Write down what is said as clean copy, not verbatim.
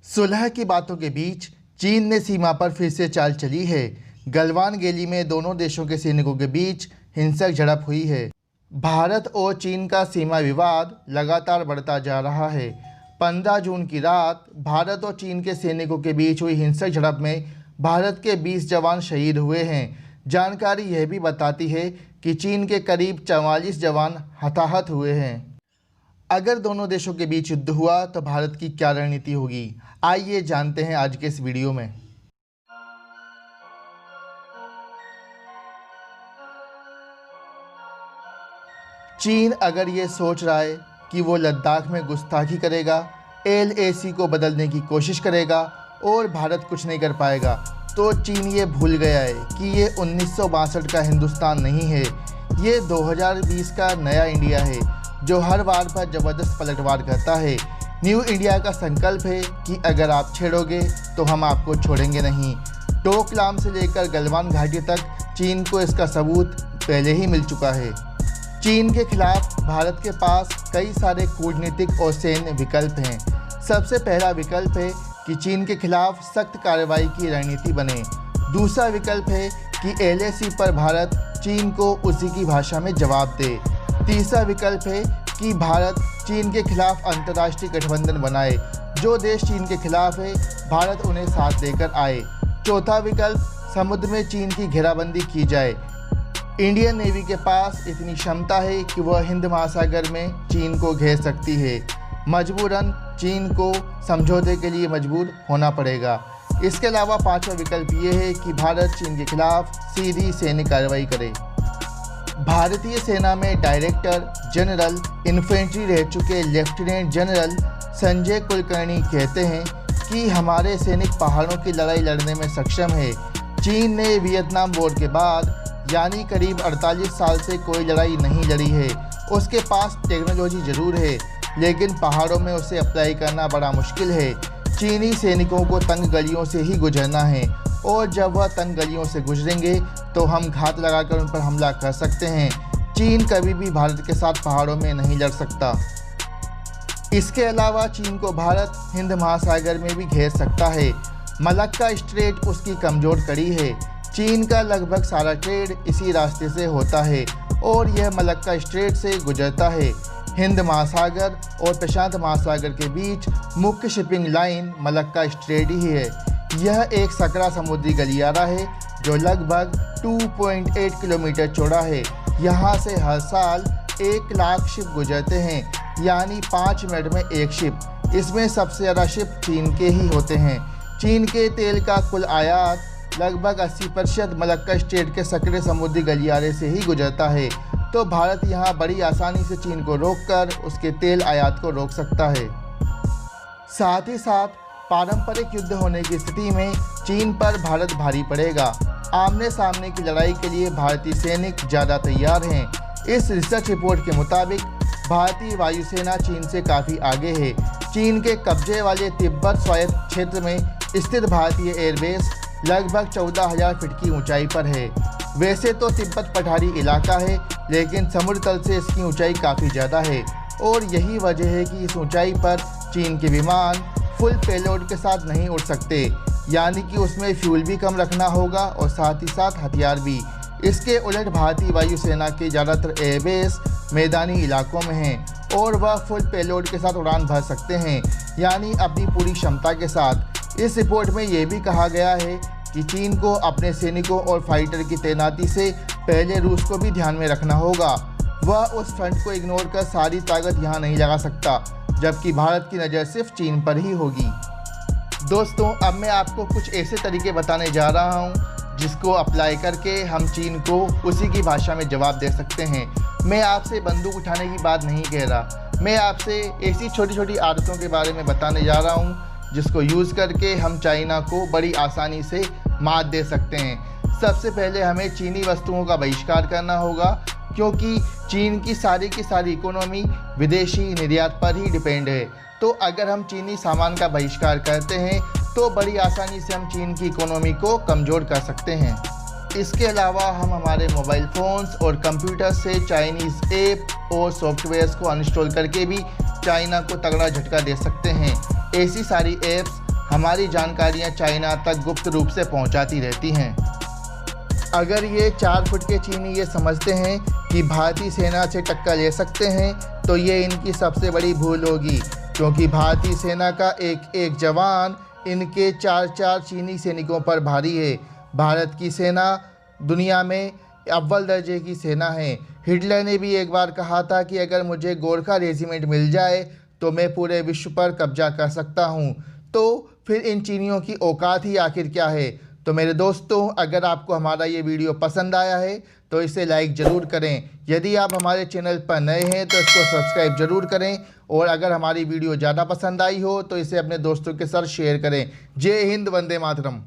सुलह की बातों के बीच चीन ने सीमा पर फिर से चाल चली है। गलवान गैली में दोनों देशों के सैनिकों के बीच हिंसक झड़प हुई है। भारत और चीन का सीमा विवाद लगातार बढ़ता जा रहा है। 15 जून की रात भारत और चीन के सैनिकों के बीच हुई हिंसक झड़प में भारत के 20 जवान शहीद हुए हैं। जानकारी यह भी बताती है कि चीन के करीब 44 जवान हताहत हुए हैं। अगर दोनों देशों के बीच युद्ध हुआ तो भारत की क्या रणनीति होगी, आइए जानते हैं आज के इस वीडियो में। चीन अगर ये सोच रहा है कि वो लद्दाख में गुस्ताखी करेगा, LAC को बदलने की कोशिश करेगा और भारत कुछ नहीं कर पाएगा, तो चीन ये भूल गया है कि ये 1962 का हिंदुस्तान नहीं है, ये 2020 का नया इंडिया है जो हर वार पर ज़बरदस्त पलटवार करता है। न्यू इंडिया का संकल्प है कि अगर आप छेड़ोगे तो हम आपको छोड़ेंगे नहीं। डोकलाम से लेकर गलवान घाटी तक चीन को इसका सबूत पहले ही मिल चुका है। चीन के खिलाफ भारत के पास कई सारे कूटनीतिक और सैन्य विकल्प हैं। सबसे पहला विकल्प है कि चीन के खिलाफ सख्त कार्रवाई की रणनीति बने। दूसरा विकल्प है कि LAC पर भारत चीन को उसी की भाषा में जवाब दे। तीसरा विकल्प है कि भारत चीन के खिलाफ अंतर्राष्ट्रीय गठबंधन बनाए। जो देश चीन के खिलाफ है भारत उन्हें साथ देकर आए। चौथा विकल्प, समुद्र में चीन की घेराबंदी की जाए। इंडियन नेवी के पास इतनी क्षमता है कि वह हिंद महासागर में चीन को घेर सकती है। मजबूरन चीन को समझौते के लिए मजबूर होना पड़ेगा। इसके अलावा पांचवा विकल्प ये है कि भारत चीन के खिलाफ सीधी सैन्य कार्रवाई करे। भारतीय सेना में डायरेक्टर जनरल इन्फेंट्री रह चुके लेफ्टिनेंट जनरल संजय कुलकर्णी कहते हैं कि हमारे सैनिक पहाड़ों की लड़ाई लड़ने में सक्षम है। चीन ने वियतनाम वॉर के बाद यानी करीब 48 साल से कोई लड़ाई नहीं लड़ी है। उसके पास टेक्नोलॉजी ज़रूर है, लेकिन पहाड़ों में उसे अप्लाई करना बड़ा मुश्किल है। चीनी सैनिकों को तंग गलियों से ही गुजरना है और जब वह तंग गलियों से गुजरेंगे तो हम घात लगाकर उन पर हमला कर सकते हैं। चीन कभी भी भारत के साथ पहाड़ों में नहीं लड़ सकता। इसके अलावा चीन को भारत हिंद महासागर में भी घेर सकता है। मलक्का स्ट्रेट उसकी कमज़ोर कड़ी है। चीन का लगभग सारा ट्रेड इसी रास्ते से होता है और यह मलक्का स्ट्रेट से गुजरता है। हिंद महासागर और प्रशांत महासागर के बीच मुख्य शिपिंग लाइन मलक्का स्ट्रेट ही है। यह एक सकरा समुद्री गलियारा है जो लगभग 2.8 किलोमीटर चौड़ा है। यहाँ से हर साल 1 लाख शिप गुजरते हैं, यानी 5 मिनट में एक शिप। इसमें सबसे ज़्यादा शिप चीन के ही होते हैं। चीन के तेल का कुल आयात लगभग 80% मलक्का स्ट्रेट के सकरे समुद्री गलियारे से ही गुजरता है, तो भारत यहाँ बड़ी आसानी से चीन को रोककर उसके तेल आयात को रोक सकता है। साथ ही साथ पारंपरिक युद्ध होने की स्थिति में चीन पर भारत भारी पड़ेगा। आमने सामने की लड़ाई के लिए भारतीय सैनिक ज़्यादा तैयार हैं। इस रिसर्च रिपोर्ट के मुताबिक भारतीय वायुसेना चीन से काफ़ी आगे है। चीन के कब्जे वाले तिब्बत स्वायत्त क्षेत्र में स्थित भारतीय एयरबेस लगभग 14,000 फीट की ऊंचाई पर है। वैसे तो तिब्बत पठारी इलाका है, लेकिन समुद्र तल से इसकी ऊंचाई काफ़ी ज़्यादा है और यही वजह है कि इस ऊंचाई पर चीन के विमान फुल पेलोड के साथ नहीं उड़ सकते, यानी कि उसमें फ्यूल भी कम रखना होगा और साथ ही साथ हथियार भी। इसके उलट भारतीय वायुसेना के ज़्यादातर एयरबेस मैदानी इलाकों में हैं और वह फुल पेलोड के साथ उड़ान भर सकते हैं, यानी अपनी पूरी क्षमता के साथ। इस रिपोर्ट में यह भी कहा गया है कि चीन को अपने सैनिकों और फाइटर की तैनाती से पहले रूस को भी ध्यान में रखना होगा। वह उस फ्रंट को इग्नोर कर सारी ताकत यहाँ नहीं लगा सकता, जबकि भारत की नज़र सिर्फ चीन पर ही होगी। दोस्तों, अब मैं आपको कुछ ऐसे तरीके बताने जा रहा हूँ जिसको अप्लाई करके हम चीन को उसी की भाषा में जवाब दे सकते हैं। मैं आपसे बंदूक उठाने की बात नहीं कह रहा, मैं आपसे ऐसी छोटी छोटी आदतों के बारे में बताने जा रहा हूँ जिसको यूज़ करके हम चाइना को बड़ी आसानी से मात दे सकते हैं। सबसे पहले हमें चीनी वस्तुओं का बहिष्कार करना होगा, क्योंकि चीन की सारी इकोनॉमी विदेशी निर्यात पर ही डिपेंड है। तो अगर हम चीनी सामान का बहिष्कार करते हैं तो बड़ी आसानी से हम चीन की इकोनॉमी को कमज़ोर कर सकते हैं। इसके अलावा हम हमारे मोबाइल फ़ोन्स और कंप्यूटर से चाइनीज़ ऐप और सॉफ्टवेयर्स को अनइंस्टॉल करके भी चाइना को तगड़ा झटका दे सकते हैं। ऐसी सारी ऐप्स हमारी जानकारियां चाइना तक गुप्त रूप से पहुंचाती रहती हैं। अगर ये 4 फुट के चीनी ये समझते हैं कि भारतीय सेना से टक्कर ले सकते हैं तो ये इनकी सबसे बड़ी भूल होगी, क्योंकि भारतीय सेना का एक एक जवान इनके 4 चीनी सैनिकों पर भारी है। भारत की सेना दुनिया में अव्वल दर्जे की सेना है। हिटलर ने भी एक बार कहा था कि अगर मुझे गोरखा रेजिमेंट मिल जाए तो मैं पूरे विश्व पर कब्जा कर सकता हूँ। तो फिर इन चीनियों की औकात ही आखिर क्या है। तो मेरे दोस्तों, अगर आपको हमारा ये वीडियो पसंद आया है तो इसे लाइक ज़रूर करें। यदि आप हमारे चैनल पर नए हैं तो इसको सब्सक्राइब ज़रूर करें, और अगर हमारी वीडियो ज़्यादा पसंद आई हो तो इसे अपने दोस्तों के साथ शेयर करें। जय हिंद, वंदे मातरम।